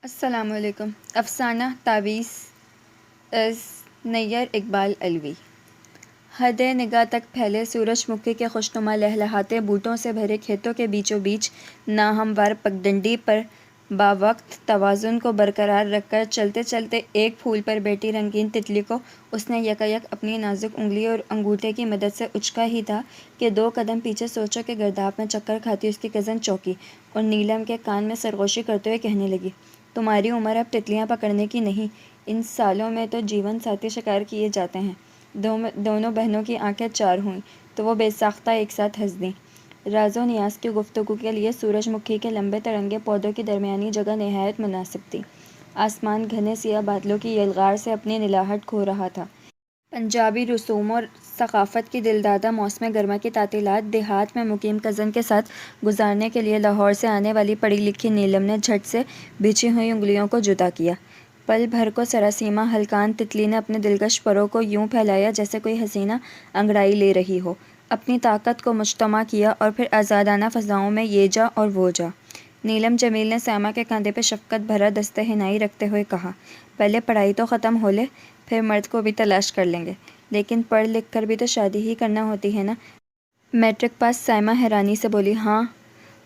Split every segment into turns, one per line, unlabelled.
السلام علیکم۔ افسانہ تعویذ از نیّر اقبال علوی۔ حد نگاہ تک پھیلے سورج مکھی کے خوشنما لہلہاتے بوٹوں سے بھرے کھیتوں کے بیچوں بیچ ناہموار پگڈنڈی پر باوقت توازن کو برقرار رکھ کر چلتے چلتے ایک پھول پر بیٹھی رنگین تتلی کو اس نے یکایک اپنی نازک انگلی اور انگوٹھے کی مدد سے اچکا ہی تھا کہ 2 قدم پیچھے سوچو کے گرداب میں چکر کھاتی اس کی کزن چوکی اور نیلم کے کان میں سرگوشی کرتے ہوئے کہنے لگی، تمہاری عمر اب تتلیاں پکڑنے کی نہیں، ان سالوں میں تو جیون ساتھی شکار کیے جاتے ہیں۔ دونوں بہنوں کی آنکھیں 4 ہوئیں تو وہ بے ساختہ ایک ساتھ ہنس دیں۔ راز و نیاز کی گفتگو کے لیے سورج مکھی کے لمبے ترنگے پودوں کی درمیانی جگہ نہایت مناسب تھی۔ آسمان گھنے سیاہ بادلوں کی یلغار سے اپنی نلاہٹ کھو رہا تھا۔ پنجابی رسوم اور ثقافت کی دلدادہ موسم گرما کی تعطیلات دیہات میں مقیم کزن کے ساتھ گزارنے کے لیے لاہور سے آنے والی پڑھی لکھی نیلم نے جھٹ سے بچھی ہوئی انگلیوں کو جدا کیا۔ پل بھر کو سراسیمہ ہلکان تتلی نے اپنے دلکش پروں کو یوں پھیلایا جیسے کوئی حسینہ انگڑائی لے رہی ہو، اپنی طاقت کو مجتمع کیا اور پھر آزادانہ فضاؤں میں یہ جا اور وہ جا۔ نیلم جمیل نے سائمہ کے کاندھے پہ شفقت بھرا دستِ حنائی رکھتے ہوئے کہا، پہلے پڑھائی تو ختم ہو لے، پھر مرد کو بھی تلاش کر لیں گے، لیکن پڑھ لکھ کر بھی تو شادی ہی کرنا ہوتی ہے نا۔ میٹرک پاس سائمہ حیرانی سے بولی،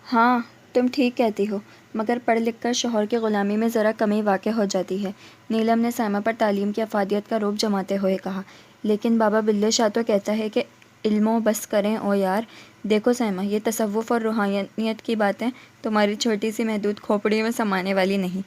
ہاں تم ٹھیک کہتی ہو، مگر پڑھ لکھ کر شوہر کی غلامی میں ذرا کمی واقع ہو جاتی ہے۔ نیلم نے سائمہ پر تعلیم کی افادیت کا رعب جماتے ہوئے کہا، لیکن بابا بلے شاہ تو کہتا ہے کہ علمو بس کریں او یار۔ دیکھو سائمہ، یہ تصوف اور روحانیت کی باتیں تمہاری چھوٹی سی محدود کھوپڑی میں سمانے والی نہیں،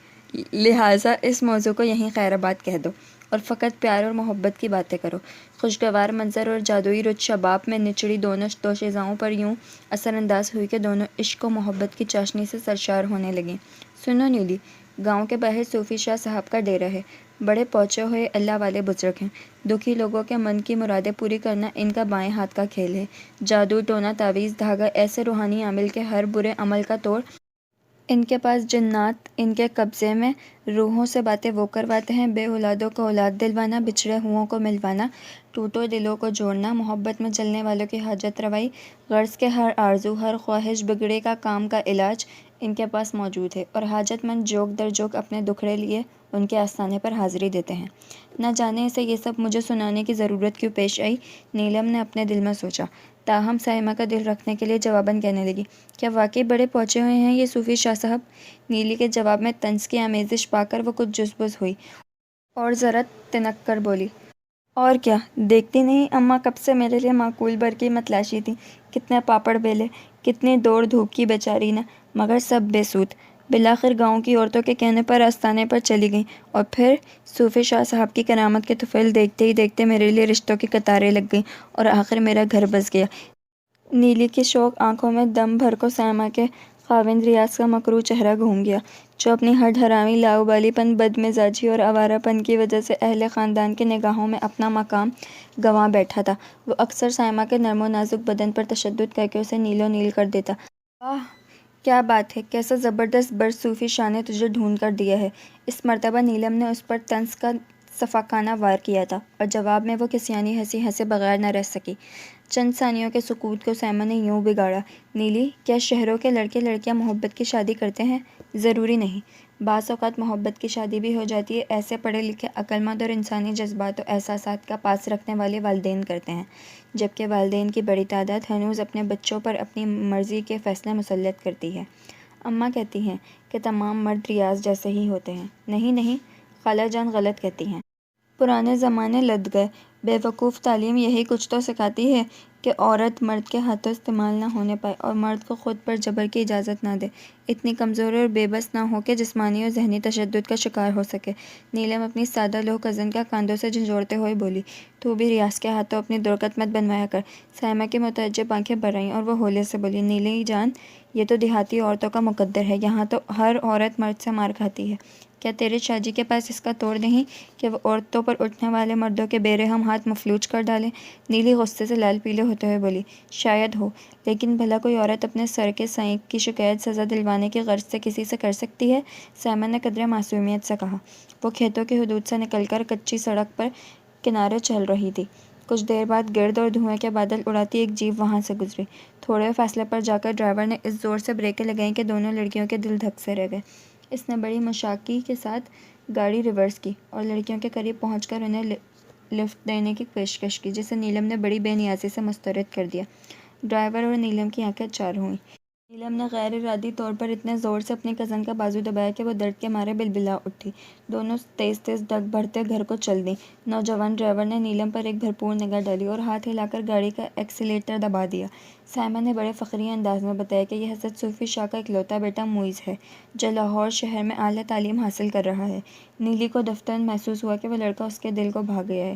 لہٰذا اس موضوع کو یہیں خیر آباد کہہ دو اور فقط پیار اور محبت کی باتیں کرو۔ خوشگوار منظر اور جادوئی رت شباب میں نچڑی دونوں دوشیزاؤں پر یوں اثر انداز ہوئی کہ دونوں عشق و محبت کی چاشنی سے سرشار ہونے لگیں۔ سنو نیلی، گاؤں کے باہر صوفی شاہ صاحب کا ڈیرا ہے، بڑے پہنچے ہوئے اللہ والے بزرگ ہیں، دکھی لوگوں کے من کی مرادیں پوری کرنا ان کا بائیں ہاتھ کا کھیل ہے۔ جادو ٹونا تعویذ دھاگا ایسے روحانی عامل کے ہر برے عمل کا توڑ ان کے پاس، جنات ان کے قبضے میں، روحوں سے باتیں وہ کرواتے ہیں، بے اولادوں کو اولاد دلوانا، بچھڑے ہؤوں کو ملوانا، ٹوٹو دلوں کو جوڑنا، محبت میں جلنے والوں کی حاجت روائی، غرض کے ہر آرزو، ہر خواہش، بگڑے کا کام کا علاج ان کے پاس موجود ہے، اور حاجت مند جوگ در جوگ اپنے دکھڑے لیے ان کے آستانے پر حاضری دیتے ہیں۔ نہ جانے اسے یہ سب مجھے سنانے کی ضرورت کیوں پیش آئی، نیلم نے اپنے دل میں سوچا، تاہم سائمہ کا دل رکھنے کے لیے جواباً کہنے لگی، کیا واقعی بڑے پہنچے ہوئے ہیں یہ صوفی شاہ صاحب؟ نیلی کے جواب میں طنز کی آمیزش پا کر وہ کچھ جزبز ہوئی اور ذرا تنک کر بولی، اور کیا، دیکھتی نہیں اماں کب سے میرے لیے معقول بھر کی متلاشی تھیں، کتنے پاپڑ بیلے، کتنی دوڑ دھوپ کی بیچاری نے، مگر سب بے سود۔ بالآخر گاؤں کی عورتوں کے کہنے پر آستانے پر چلی گئیں، اور پھر صوفی شاہ صاحب کی کرامت کے طفیل دیکھتے ہی دیکھتے میرے لیے رشتوں کی قطاریں لگ گئیں اور آخر میرا گھر بس گیا۔ نیلی کی شوق آنکھوں میں دم بھر کو سائمہ کے خاوند ریاض کا مکروہ چہرہ گھوم گیا، جو اپنی ہٹ حرامی لاؤبالی پن، بد مزاجی اور آوارہ پن کی وجہ سے اہل خاندان کی نگاہوں میں اپنا مقام گنوا بیٹھا تھا۔ وہ اکثر سائمہ کے نرم و نازک بدن پر تشدد کر کے اسے نیلو نیل کر دیتا۔ واہ کیا بات ہے، کیسا زبردست برج صوفی شاہ نے تجھے ڈھونڈ کر دیا ہے۔ اس مرتبہ نیلم نے اس پر طنز کا صفاقانہ وار کیا تھا، اور جواب میں وہ کسیانی ہنسی ہنسے بغیر نہ رہ سکی۔ چند ثانیوں کے سکوت کو سائمہ نے یوں بگاڑا، نیلی، کیا شہروں کے لڑکے لڑکیاں محبت کی شادی کرتے ہیں؟ ضروری نہیں، بعض اوقات محبت کی شادی بھی ہو جاتی ہے، ایسے پڑھے لکھے عقلمند اور انسانی جذبات و احساسات کا پاس رکھنے والے والدین کرتے ہیں، جبکہ والدین کی بڑی تعداد ہنوز اپنے بچوں پر اپنی مرضی کے فیصلے مسلط کرتی ہے۔ اماں کہتی ہیں کہ تمام مرد ریاض جیسے ہی ہوتے ہیں۔ نہیں، خالہ جان غلط کہتی ہیں۔ پرانے زمانے لد گئے، بے وقوف تعلیم یہی کچھ تو سکھاتی ہے کہ عورت مرد کے ہاتھوں استعمال نہ ہونے پائے اور مرد کو خود پر جبر کی اجازت نہ دے، اتنی کمزور اور بے بس نہ ہو کہ جسمانی اور ذہنی تشدد کا شکار ہو سکے۔ نیلم اپنی سادہ لوح کزن کا کاندھوں سے جھنجھوڑتے ہوئے بولی، تو بھی ریاض کے ہاتھوں اپنی درگت مت بنوایا کر۔ سائمہ کی متعجب آنکھیں بھر آئیں اور وہ ہولے سے بولی، نیلی جان، یہ تو دیہاتی عورتوں کا مقدر ہے، یہاں تو ہر عورت مرد سے مار کھاتی ہے، کیا تیرے شاہ جی کے پاس اس کا توڑ نہیں کہ وہ عورتوں پر اٹھنے والے مردوں کے بے رحم ہاتھ مفلوج کر ڈالیں؟ نیلی غصے سے لال پیلے ہوتے ہوئے بولی، شاید ہو، لیکن بھلا کوئی عورت اپنے سر کے سائنک کی شکایت سزا دلوانے کی غرض سے کسی سے کر سکتی ہے؟ سائمہ نے قدرے معصومیت سے کہا۔ وہ کھیتوں کی حدود سے نکل کر کچی سڑک پر کنارے چل رہی تھی۔ کچھ دیر بعد گرد اور دھوئیں کے بادل اڑاتی ایک جیپ وہاں سے گزری۔ تھوڑے فاصلے پر جا کر ڈرائیور نے اس زور سے بریکیں لگائیں کہ دونوں لڑکیوں کے دل دھک سے رہ گئے۔ اس نے بڑی مشاقی کے ساتھ گاڑی ریورس کی اور لڑکیوں کے قریب پہنچ کر انہیں لفٹ دینے کی پیشکش کی، جسے نیلم نے بڑی بے نیازی سے مسترد کر دیا۔ ڈرائیور اور نیلم کی آنکھیں چار ہوئیں۔ نیلم نے غیر ارادی طور پر اتنے زور سے اپنی کزن کا بازو دبایا کہ وہ درد کے مارے بلبلا اٹھی۔ دونوں تیز تیز ڈگ بڑھتے گھر کو چل دیں۔ نوجوان ڈرائیور نے نیلم پر ایک بھرپور نگاہ ڈالی اور ہاتھ ہلا کر گاڑی کا ایکسیلیٹر دبا دیا۔ سائمہ نے بڑے فخریہ انداز میں بتایا کہ یہ حضرت صوفی شاہ کا اکلوتا بیٹا معیز ہے، جو لاہور شہر میں اعلیٰ تعلیم حاصل کر رہا ہے۔ نیلی کو دفتراً محسوس ہوا کہ وہ لڑکا اس کے دل کو بھا گیا ہے۔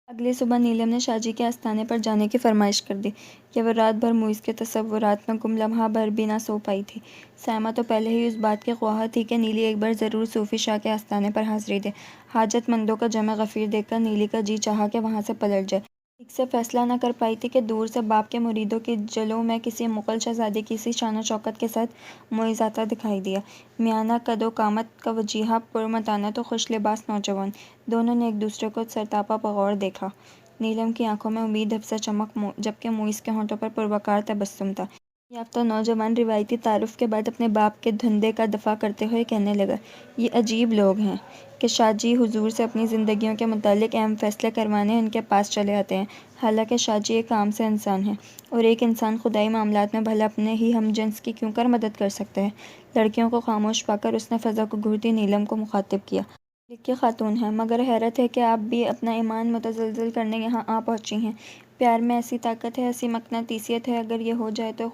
اگلی صبح نیلم نے شاہ جی کے آستانے پر جانے کی فرمائش کر دی کہ وہ رات بھر معیز کے تصورات میں گم لمحہ بھر بھی نہ سو پائی تھی۔ سائمہ تو پہلے ہی اس بات کی خواہاں تھی کہ نیلی ایک بار ضرور صوفی شاہ کے آستانے پر حاضری دے۔ حاجت مندوں کا جمع غفیر دیکھ کر نیلی کا جی چاہا کہ وہاں سے پلٹ جائے۔ ٹھیک سے فیصلہ نہ کر پائی تھی کہ دور سے باپ کے مریدوں کی جلوہ میں کسی مغل شہزادے کی سی شان و شوکت کے ساتھ معیز آتا دکھائی دیا۔ میانہ قد و قامت کا وجیہہ پرمتانت و خوش لباس نوجوان، دونوں نے ایک دوسرے کو سرتاپا بغور دیکھا۔ نیلم کی آنکھوں میں امید افزا چمک جبکہ معیز کے ہونٹوں پر پروقار تبسم تھا۔ یافتہ نوجوان روایتی تعارف کے بعد اپنے باپ کے دھندے کا دفاع کرتے ہوئے کہنے لگا، یہ عجیب لوگ ہیں کہ شاہ جی حضور سے اپنی زندگیوں کے متعلق اہم فیصلے کروانے ان کے پاس چلے آتے ہیں، حالانکہ شاہ جی ایک عام سے انسان ہیں، اور ایک انسان خدائی معاملات میں بھلا اپنے ہی ہم جنس کی کیوں کر مدد کر سکتا ہے۔ لڑکیوں کو خاموش پا کر اس نے فضا کو گھورتی نیلم کو مخاطب کیا۔ کی خاتون ہیں، مگر حیرت ہے کہ آپ بھی اپنا ایمان متزلزل کرنے یہاں آ پہنچی ہیں۔ پیار میں ایسی طاقت ہے، ایسی مقناطیسیت ہے، اگر یہ ہو جائے تو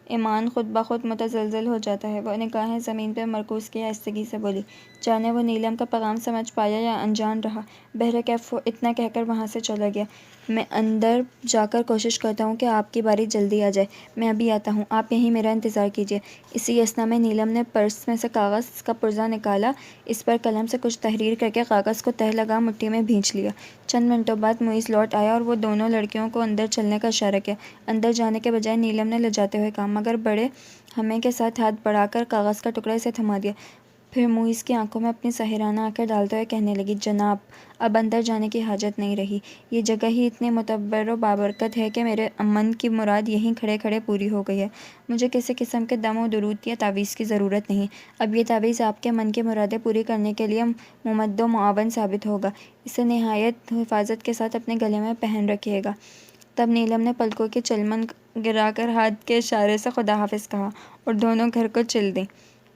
ایمان خود بخود متزلزل ہو جاتا ہے۔ وہ نگاہیں زمین پہ مرکوز کی آہستگی سے بولی، جانے وہ نیلم کا پیغام سمجھ پایا یا انجان رہا۔ بہرکیف وہ اتنا کہہ کر وہاں سے چلا گیا۔ میں اندر جا کر کوشش کرتا ہوں کہ آپ کی باری جلدی آ جائے، میں ابھی آتا ہوں، آپ یہیں میرا انتظار کیجیے۔ اسی اثنا میں نیلم نے پرس میں سے کاغذ کا پرزہ نکالا، اس پر قلم سے کچھ تحریر کر کے کاغذ کو تہہ لگا مٹھی میں بھینچ لیا۔ چند منٹوں بعد معیز لوٹ آیا اور وہ دونوں لڑکیوں کو اندر چلنے کا اشارہ کیا۔ اندر جانے کے بجائے نیلم نے لجاتے ہوئے کہا، مگر بڑے ہمے کے ساتھ ہاتھ بڑھا کر کاغذ کا ٹکڑا اسے تھما دیا۔ پھر معیز کی آنکھوں میں اپنی ساحرانہ آنکھیں ڈالتے ہوئے کہنے لگی، جناب، اب اندر جانے کی حاجت نہیں رہی، یہ جگہ ہی اتنی معتبر و بابرکت ہے کہ میرے من کی مراد یہیں کھڑے کھڑے پوری ہو گئی ہے۔ مجھے کسی قسم کے دم و درود یا تعویذ کی ضرورت نہیں، اب یہ تعویذ آپ کے من کی مرادیں پوری کرنے کے لیے ممد و معاون ثابت ہوگا، اسے نہایت حفاظت کے ساتھ اپنے گلے میں پہن رکھیے گا۔ تب نیلم نے پلکوں کی چلمن گرا کر ہاتھ کے اشارے سے خدا حافظ کہا اور دونوں گھر کو چل دیں۔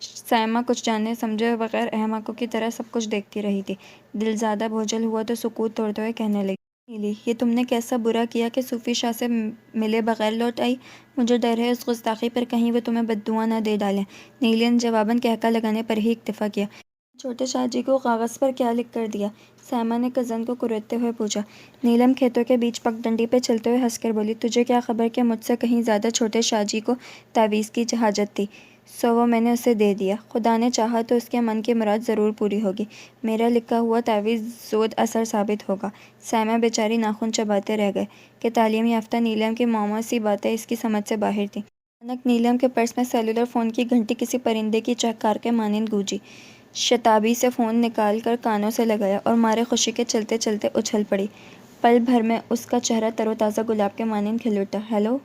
سائمہ کچھ جانے سمجھے بغیر احمقوں کی طرح سب کچھ دیکھتی رہی تھی۔ دل زیادہ بوجھل ہوا تو سکوت توڑتے ہوئے کہنے لگی، نیلی، یہ تم نے کیسا برا کیا کہ صوفی شاہ سے ملے بغیر لوٹ آئی؟ مجھے ڈر ہے اس گستاخی پر کہیں وہ تمہیں بددعا نہ دے ڈالیں۔ نیلی نے جواباً قہقہ لگانے پر ہی اکتفا کیا۔ چھوٹے شاہ جی کو کاغذ پر کیا لکھ کر دیا؟ سائمہ نے کزن کو کریدتے ہوئے پوچھا۔ نیلم کھیتوں کے بیچ پگڈنڈی پہ چلتے ہوئے ہنس کر بولی، تجھے کیا خبر کہ مجھ سے کہیں زیادہ چھوٹے شاہ جی کو تعویذ کی حاجت تھی، سو وہ میں نے اسے دے دیا۔ خدا نے چاہا تو اس کے من کی مراد ضرور پوری ہوگی، میرا لکھا ہوا تعویذ زود اثر ثابت ہوگا۔ سائمہ بیچاری ناخن چباتے رہ گئے کہ تعلیم یافتہ نیلم کی معمولی سی باتیں اس کی سمجھ سے باہر تھیں۔ اچانک نیلم کے پرس میں سیلولر فون کی گھنٹی کسی پرندے کی چہکار کے مانند گونجی۔ شتابی سے فون نکال کر کانوں سے لگایا اور مارے خوشی کے چلتے چلتے اچھل پڑی۔ پل بھر میں اس کا چہرہ تر و تازہ گلاب کے مانند کھل اٹھا۔ ہیلو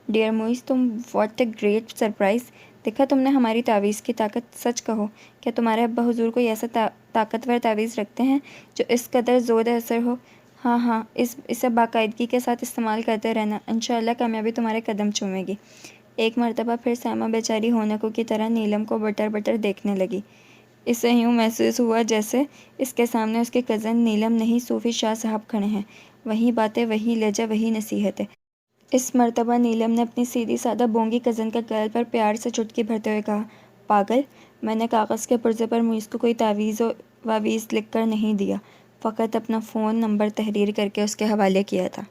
ڈیئر معیز، تم، واٹ اے گریٹ سرپرائز! دیکھا تم نے ہماری تعویذ کی طاقت؟ سچ کہو، کیا تمہارے ابا حضور کوئی ایسا طاقتور تعویذ رکھتے ہیں جو اس قدر زود اثر ہو؟ ہاں ہاں، اسے باقاعدگی کے ساتھ استعمال کرتے رہنا، انشاءاللہ کامیابی تمہارے قدم چومے گی۔ ایک مرتبہ پھر سائمہ بیچاری ہونکوں کی طرح نیلم کو بٹر بٹر دیکھنے لگی۔ اسے یوں محسوس ہوا جیسے اس کے سامنے اس کے کزن نیلم نہیں صوفی شاہ صاحب کھڑے ہیں، وہی باتیں، وہی لہجہ، وہی نصیحتیں۔ اس مرتبہ نیلم نے اپنی سیدھی سادہ بونگی کزن کے گال پر پیار سے چٹکی بھرتے ہوئے کہا، پاگل، میں نے کاغذ کے پرزے پر معیز کو کوئی تعویذ واویز لکھ کر نہیں دیا، فقط اپنا فون نمبر تحریر کر کے اس کے حوالے کیا تھا۔